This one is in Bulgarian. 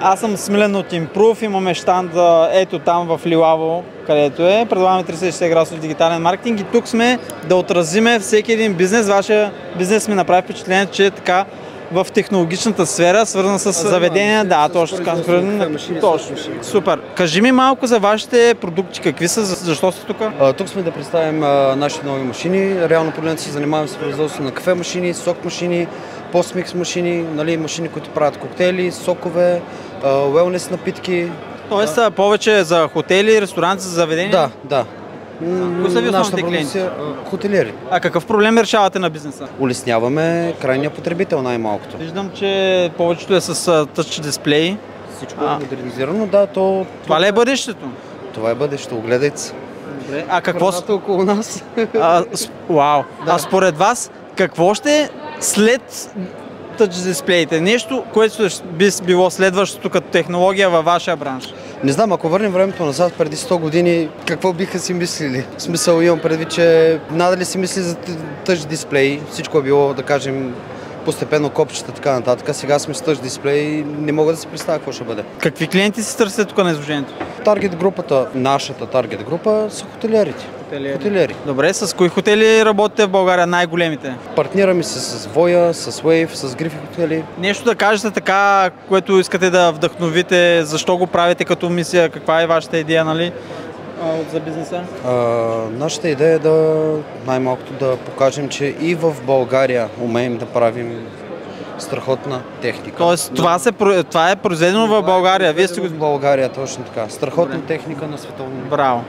Аз съм Смилен от Improve, имаме щанд ето там в Лилаво, където е. Предлагаме 360 градусов дигитален маркетинг и тук сме да отразиме всеки един бизнес. Вашия бизнес ми направи впечатление, че е така в технологичната сфера, свързана с заведения. Да, точно. Точно. Супер. Кажи ми малко за вашите продукти, какви са, защо сте тук? Тук сме да представим нашите нови машини. Реално погледнато се занимаваме с производство на кафе машини, сок машини, постмикс машини, машини, които правят коктейли, сокове, уелнес напитки. Тоест повече за хотели, ресторанти, за заведения? Да. Кои са ви основните клиенти? Хотелиери. А какъв проблем решавате на бизнеса? Улесняваме крайния потребител най-малкото. Виждам, че повечето е с тъч дисплей. Всичко е модернизирано, да, Това ли е бъдещето? Това е бъдещето, огледайте се. Добре. А какво около нас? Вау! Да. А според вас, какво ще след тъч дисплеите? Нещо, което би било следващото като технология във вашия бранш? Не знам, ако върнем времето назад преди 100 години, какво биха си мислили? В смисъл имам предвид, че надали си мисли за тъч дисплей. Всичко е било, да кажем, постепенно копчета, така нататък. Сега сме с тъч дисплей и не мога да си представя какво ще бъде. Какви клиенти си търсите тук на изложението? Таргет групата, нашата таргет група са хотелиерите. Хотелиери. Добре, с кои хотели работите в България, най-големите? Партнираме се с Voya, с Wave, с Грифи хотели. Нещо да кажете така, което искате да вдъхновите, защо го правите като мисия, каква е вашата идея, нали? За бизнеса? Нашата идея е най-малкото да покажем, че и в България умеем да правим страхотна техника. Тоест това е произведено в България. Вие сте го... в България, точно така. Страхотна техника на световно ниво. Браво!